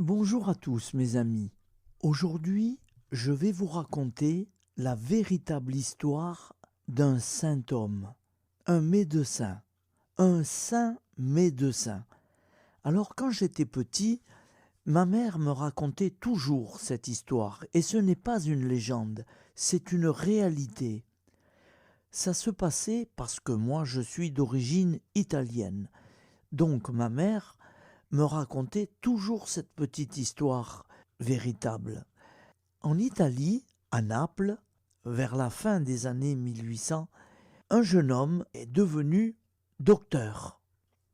Bonjour à tous mes amis. Aujourd'hui, je vais vous raconter la véritable histoire d'un saint homme, un médecin, un saint médecin. Alors quand j'étais petit, ma mère me racontait toujours cette histoire, et ce n'est pas une légende, c'est une réalité. Ça se passait parce que moi je suis d'origine italienne. Donc ma mère me racontait toujours cette petite histoire véritable. En Italie, à Naples, vers la fin des années 1800, un jeune homme est devenu docteur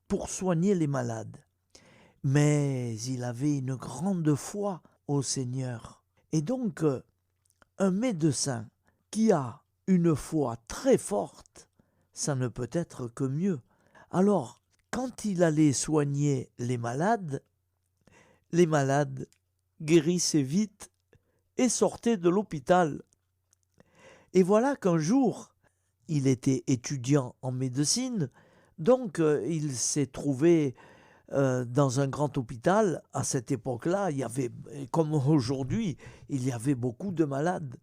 pour soigner les malades. Mais il avait une grande foi au Seigneur. Et donc, un médecin qui a une foi très forte, ça ne peut être que mieux. Alors, quand il allait soigner les malades guérissaient vite et sortaient de l'hôpital. Et voilà qu'un jour, il était étudiant en médecine, donc il s'est trouvé dans un grand hôpital. À cette époque-là, il y avait, comme aujourd'hui, il y avait beaucoup de malades.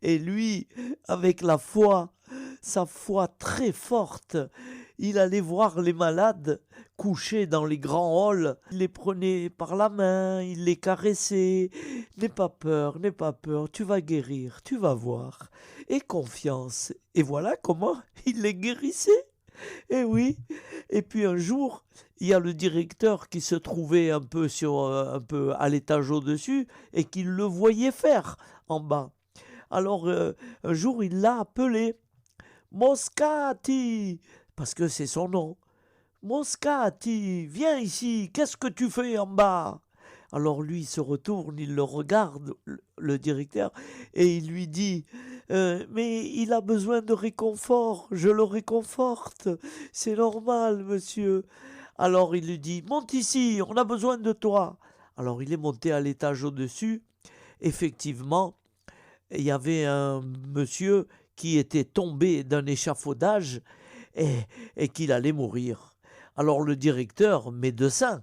Et lui, avec sa foi très forte, il allait voir les malades couchés dans les grands halls, il les prenait par la main, il les caressait. N'aie pas peur, tu vas guérir, tu vas voir. Et confiance. Et voilà comment il les guérissait. Et oui. Et puis un jour, il y a le directeur qui se trouvait un peu à l'étage au-dessus et qui le voyait faire en bas. Alors un jour, il l'a appelé Moscati, parce que c'est son nom. Moscati, viens ici, qu'est-ce que tu fais en bas? Alors lui se retourne, il le regarde, le directeur, et il lui dit mais il a besoin de réconfort, je le réconforte, c'est normal, monsieur. Alors il lui dit monte ici, on a besoin de toi. Alors il est monté à l'étage au-dessus. Effectivement, il y avait un monsieur qui était tombé d'un échafaudage et, et qu'il allait mourir. Alors le directeur, médecin,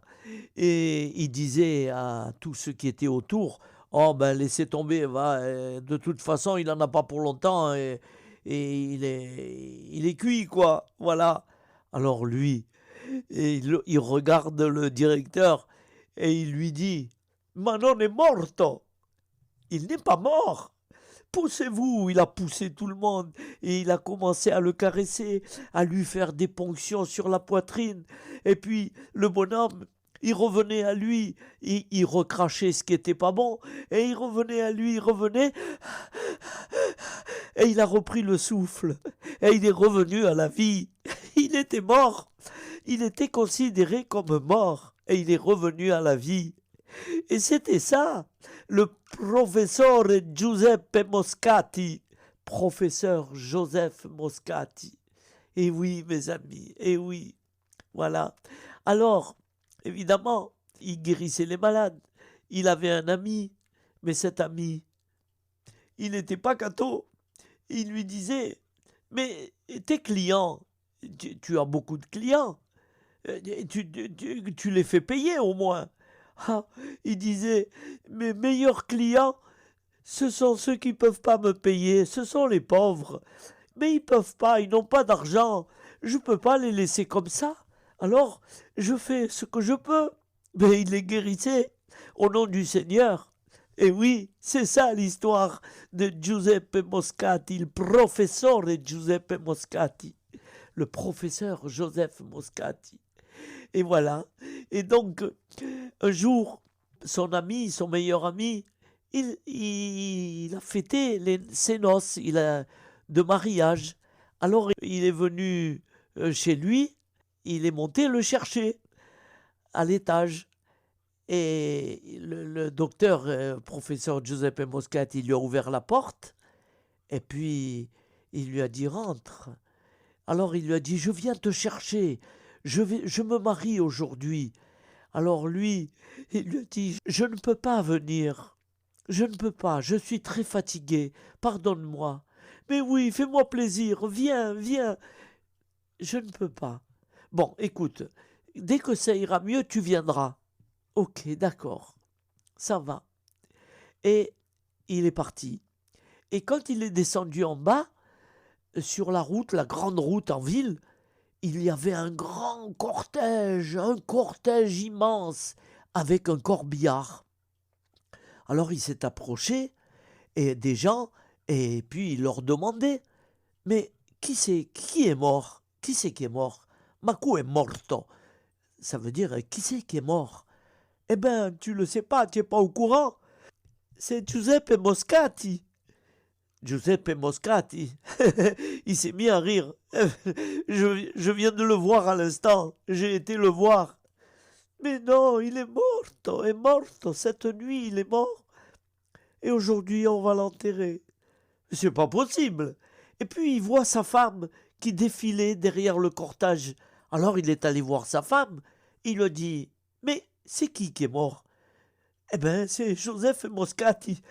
et il disait à tous ceux qui étaient autour, oh ben laissez tomber, va, de toute façon il n'en a pas pour longtemps et il est cuit quoi, voilà. Alors lui, il regarde le directeur et il lui dit, ma non è morto, il n'est pas mort. Poussez-vous, il a poussé tout le monde et il a commencé à le caresser, à lui faire des ponctions sur la poitrine. Et puis le bonhomme, il revenait à lui, il recrachait ce qui était pas bon, et il revenait à lui, il revenait, et il a repris le souffle, et il est revenu à la vie. Il était mort, il était considéré comme mort, et il est revenu à la vie. Et c'était ça, le professeur Giuseppe Moscati. Professeur Joseph Moscati. Et oui, mes amis, et oui, voilà. Alors, évidemment, il guérissait les malades. Il avait un ami, mais cet ami, il n'était pas catho. Il lui disait, mais tes clients, tu as beaucoup de clients, tu les fais payer au moins. Ah, il disait, mes meilleurs clients, ce sont ceux qui ne peuvent pas me payer, ce sont les pauvres. Mais ils peuvent pas, ils n'ont pas d'argent. Je ne peux pas les laisser comme ça. Alors, je fais ce que je peux. Mais il les guérissait au nom du Seigneur. Et oui, c'est ça l'histoire de Giuseppe Moscati, le professeur de Giuseppe Moscati, le professeur Joseph Moscati. Et voilà. Et donc, un jour, son ami, son meilleur ami, il a fêté ses noces de mariage. Alors, il est venu chez lui, il est monté le chercher à l'étage. Et le docteur, professeur Giuseppe Moscati, il lui a ouvert la porte. Et puis, il lui a dit, rentre. Alors, il lui a dit, je viens te chercher. Je me marie aujourd'hui. Alors lui, il lui a dit, je ne peux pas venir. Je ne peux pas, je suis très fatigué. Pardonne-moi. Mais oui, fais-moi plaisir. Viens, viens. Je ne peux pas. Bon, écoute, dès que ça ira mieux, tu viendras. Ok, d'accord. ça va. Et il est parti. Et quand il est descendu en bas, sur la route, la grande route en ville, il y avait un cortège immense, avec un corbillard. Alors il s'est approché, et des gens, et puis il leur demandait, mais qui est mort? Qui c'est qui est mort? Macu est morto. Ça veut dire, qui c'est qui est mort? Eh ben, tu le sais pas, tu n'es pas au courant. C'est Giuseppe Moscati. Giuseppe Moscati. Il s'est mis à rire. Je viens de le voir à l'instant. J'ai été le voir. Mais non, il est morto. Cette nuit, il est mort. Et aujourd'hui, on va l'enterrer. C'est pas possible. Et puis, il voit sa femme qui défilait derrière le cortège. Alors, il est allé voir sa femme. Il lui dit, mais c'est qui est mort? Eh ben, c'est Joseph Moscati.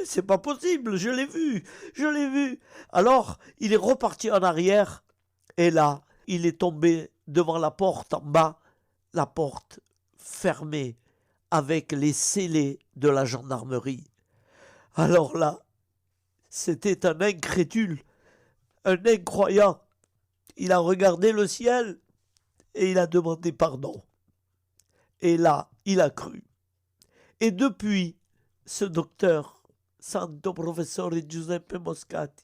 C'est pas possible, je l'ai vu, je l'ai vu. Alors, il est reparti en arrière, et là, il est tombé devant la porte en bas, la porte fermée, avec les scellés de la gendarmerie. Alors là, c'était un incrédule, un incroyant. Il a regardé le ciel, et il a demandé pardon. Et là, il a cru. Et depuis, ce docteur, Santo Professore Giuseppe Moscati,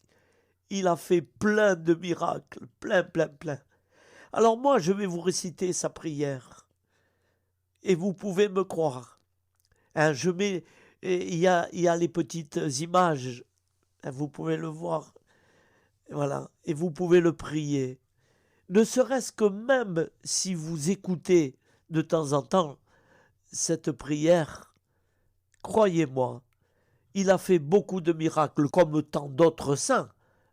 il a fait plein de miracles, plein. Alors moi, je vais vous réciter sa prière. Et vous pouvez me croire. Hein, il y a les petites images. Hein, vous pouvez le voir. Voilà. Et vous pouvez le prier. Ne serait-ce que même si vous écoutez de temps en temps cette prière, croyez-moi, il a fait beaucoup de miracles comme tant d'autres saints.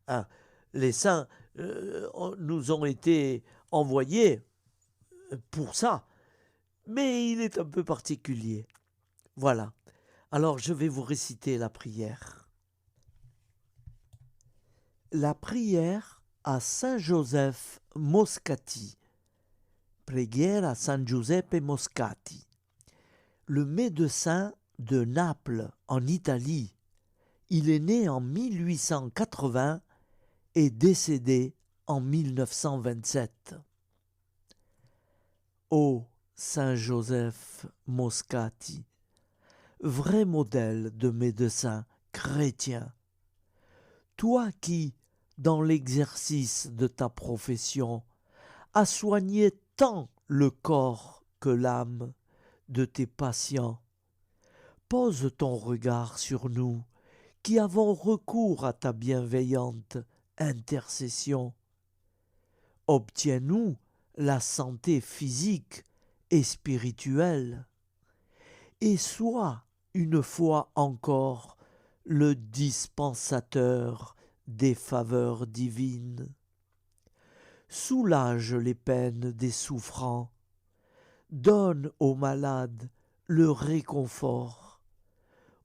Hein. Les saints nous ont été envoyés pour ça. Mais il est un peu particulier. Voilà. Alors je vais vous réciter la prière. La prière à Saint Joseph Moscati. Preghiera a San Giuseppe Moscati. Le médecin de Naples, en Italie. Il est né en 1880 et décédé en 1927. Ô Saint Joseph Moscati, vrai modèle de médecin chrétien, toi qui, dans l'exercice de ta profession, as soigné tant le corps que l'âme de tes patients, pose ton regard sur nous qui avons recours à ta bienveillante intercession. Obtiens-nous la santé physique et spirituelle, et sois une fois encore le dispensateur des faveurs divines. Soulage les peines des souffrants, donne aux malades le réconfort,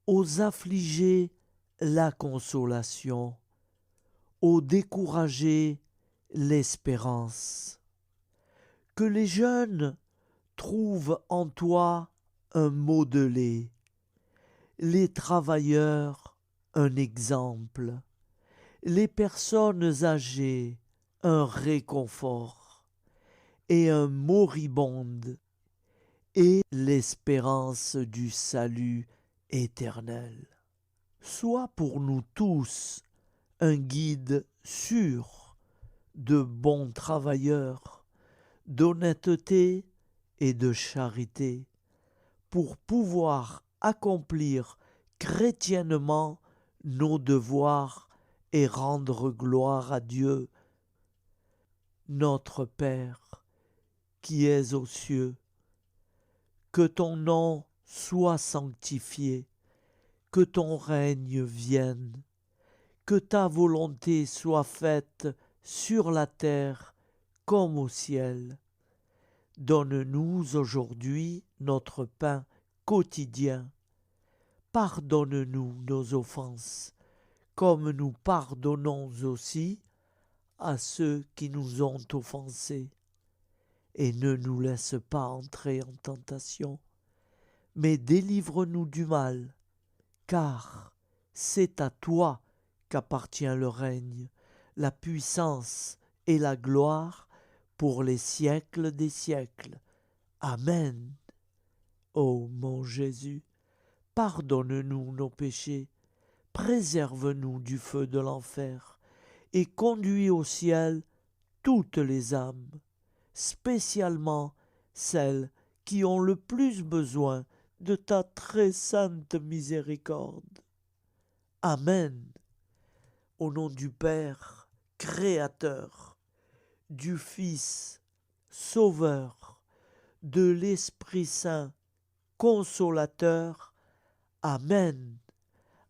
aux affligés la consolation, aux découragés l'espérance. Que les jeunes trouvent en toi un modelé, les travailleurs un exemple, les personnes âgées un réconfort, et un moribonde et l'espérance du salut éternel. Sois pour nous tous un guide sûr de bons travailleurs, d'honnêteté et de charité, pour pouvoir accomplir chrétiennement nos devoirs et rendre gloire à Dieu, notre Père, qui es aux cieux. Que ton nom soit sanctifié, que ton règne vienne, que ta volonté soit faite sur la terre comme au ciel. Donne-nous aujourd'hui notre pain quotidien. Pardonne-nous nos offenses, comme nous pardonnons aussi à ceux qui nous ont offensés. Et ne nous laisse pas entrer en tentation, mais délivre-nous du mal, car c'est à toi qu'appartient le règne, la puissance et la gloire pour les siècles des siècles. Amen. Ô mon Jésus, pardonne-nous nos péchés, préserve-nous du feu de l'enfer, et conduis au ciel toutes les âmes, spécialement celles qui ont le plus besoin de ta très sainte miséricorde. Amen. Au nom du Père, Créateur, du Fils, Sauveur, de l'Esprit Saint, Consolateur. Amen.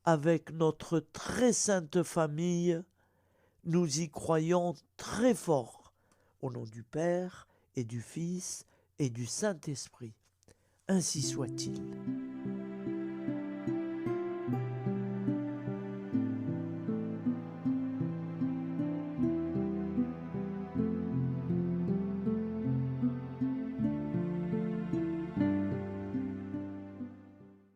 Avec notre très sainte famille, nous y croyons très fort. Au nom du Père et du Fils et du Saint-Esprit. Ainsi soit-il.